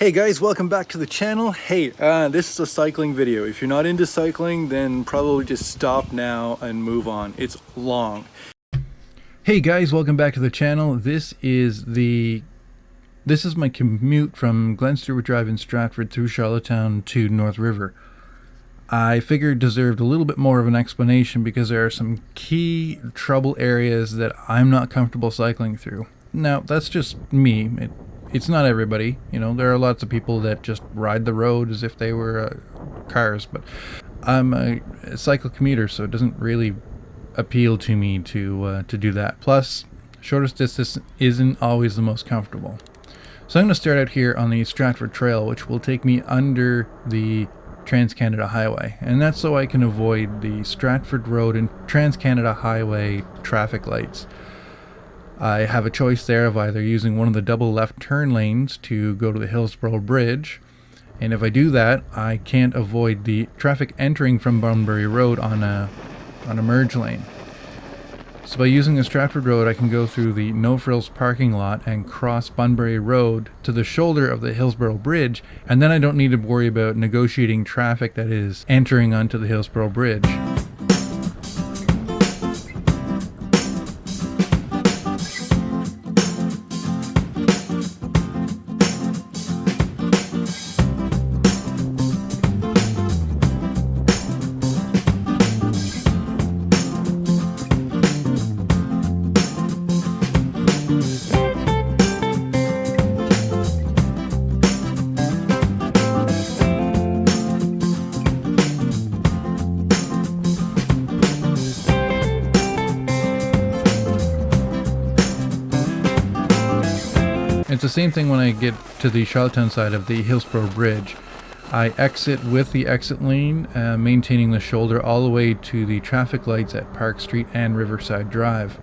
Hey guys, welcome back to the channel. Hey, this is a cycling video. If you're not into cycling, then probably just stop now and move on. It's long. Hey guys, welcome back to the channel. This is my commute from Glen Stewart Drive in Stratford through Charlottetown to North River. I figured it deserved a little bit more of an explanation because there are some key trouble areas that I'm not comfortable cycling through. Now, that's just me. It's not everybody, you know. There are lots of people that just ride the road as if they were cars, but I'm a cycle commuter, so it doesn't really appeal to me to do that. Plus, shortest distance isn't always the most comfortable. So I'm going to start out here on the Stratford Trail, which will take me under the Trans-Canada Highway, and that's so I can avoid the Stratford Road and Trans-Canada Highway traffic lights. I have a choice there of either using one of the double left turn lanes to go to the Hillsborough Bridge, and if I do that, I can't avoid the traffic entering from Bunbury Road on a merge lane. So by using the Stratford Road, I can go through the No Frills parking lot and cross Bunbury Road to the shoulder of the Hillsborough Bridge, and then I don't need to worry about negotiating traffic that is entering onto the Hillsborough Bridge. It's the same thing when I get to the Charlottetown side of the Hillsborough Bridge. I exit with the exit lane, maintaining the shoulder all the way to the traffic lights at Park Street and Riverside Drive.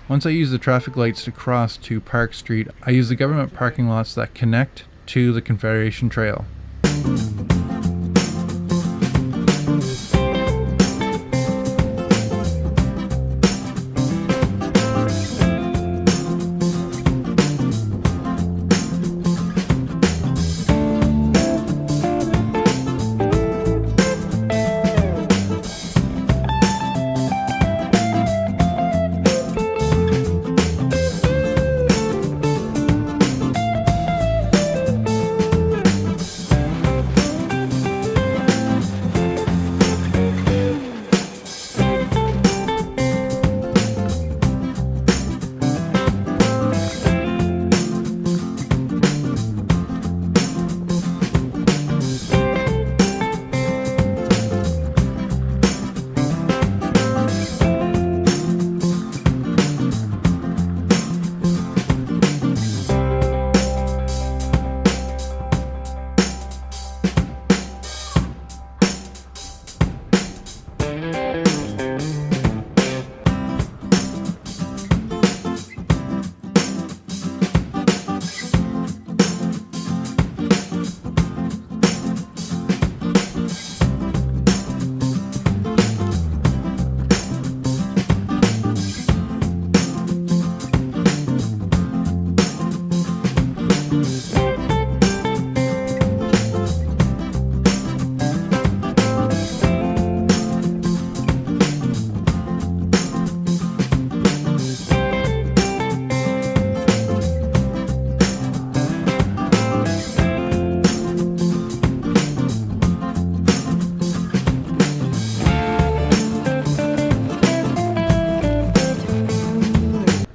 Once I use the traffic lights to cross to Park Street, I use the government parking lots that connect to the Confederation Trail.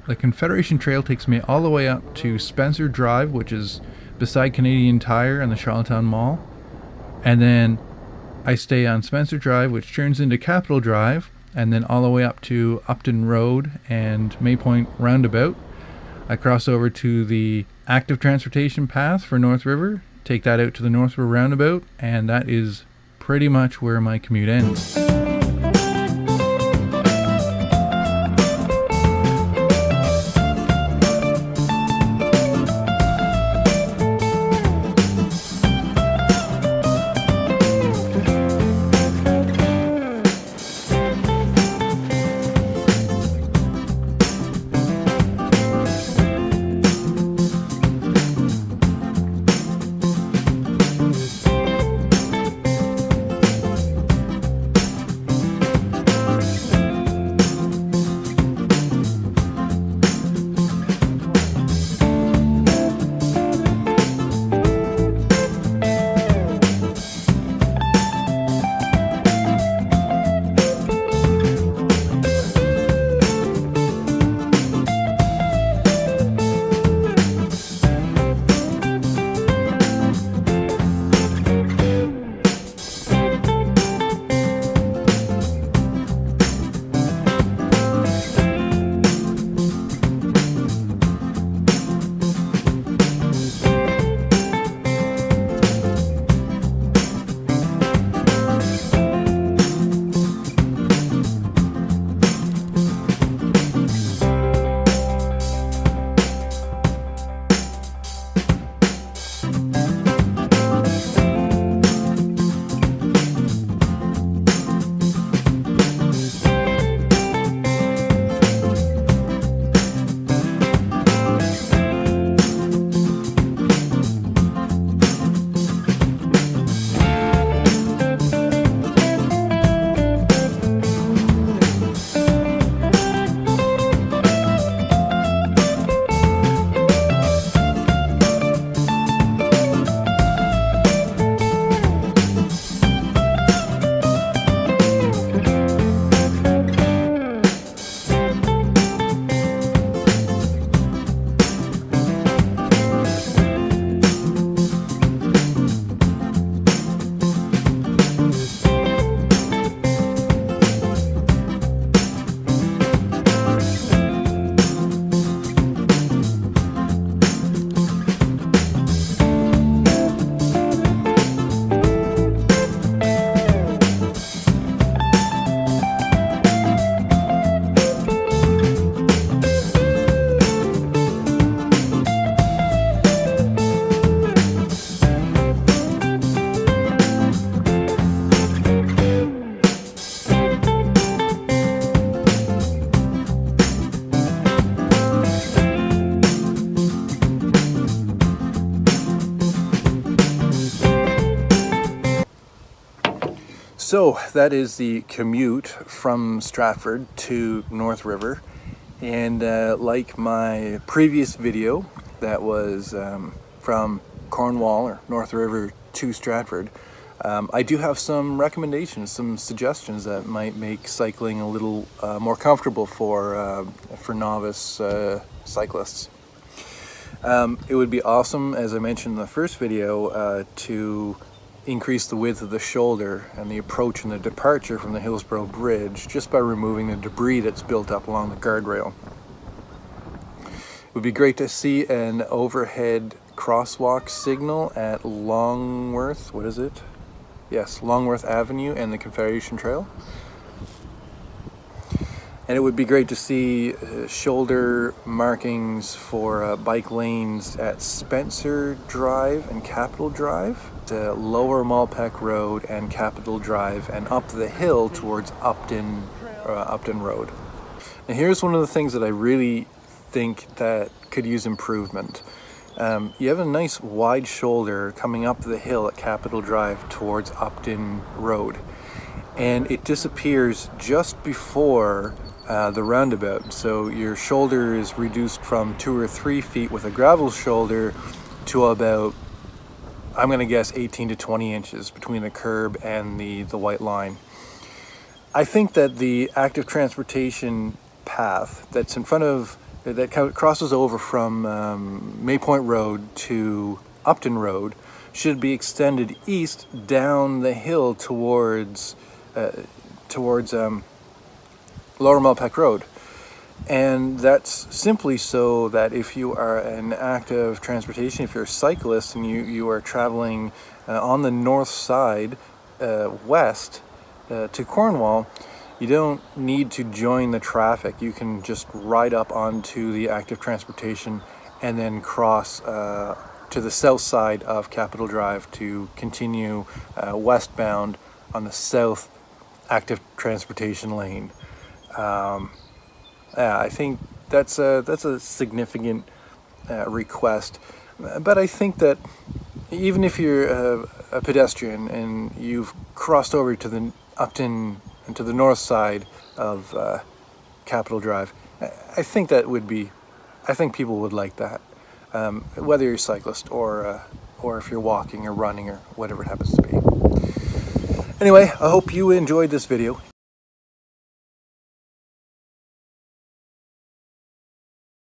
The Confederation Trail takes me all the way up to Spencer Drive, which is beside Canadian Tire and the Charlottetown Mall. And then I stay on Spencer Drive, which turns into Capitol Drive, and then all the way up to Upton Road and Maypoint Roundabout. I cross over to the active transportation path for North River, take that out to the North River roundabout, and that is pretty much where my commute ends. So that is the commute from Stratford to North River, and like my previous video that was from Cornwall or North River to Stratford, I do have some recommendations, some suggestions that might make cycling a little more comfortable for novice cyclists. It would be awesome, as I mentioned in the first video, to increase the width of the shoulder and the approach and the departure from the Hillsborough Bridge just by removing the debris that's built up along the guardrail. It would be great to see an overhead crosswalk signal at Longworth, what is it? Yes, Longworth Avenue and the Confederation Trail. And it would be great to see shoulder markings for bike lanes at Spencer Drive and Capitol Drive, to Lower Malpeque Road and Capitol Drive, and up the hill towards Upton Road. And here's one of the things that I really think that could use improvement. You have a nice wide shoulder coming up the hill at Capitol Drive towards Upton Road, and it disappears just before the roundabout. So your shoulder is reduced from 2 or 3 feet with a gravel shoulder to about, I'm going to guess, 18 to 20 inches between the curb and the white line. I think that the active transportation path that's in front of, that crosses over from Maypoint Road to Upton Road should be extended east down the hill towards Lower Malpeque Road. And that's simply so that if you are an active transportation, if you're a cyclist and you are traveling on the north side west to Cornwall, you don't need to join the traffic. You can just ride up onto the active transportation and then cross to the south side of Capitol Drive to continue westbound on the south active transportation lane. I think that's a significant request, but I think that even if you're a pedestrian and you've crossed over to the Upton and to the north side of Capitol Drive, I think people would like that, whether you're a cyclist or if you're walking or running or whatever it happens to be. Anyway, I hope you enjoyed this video.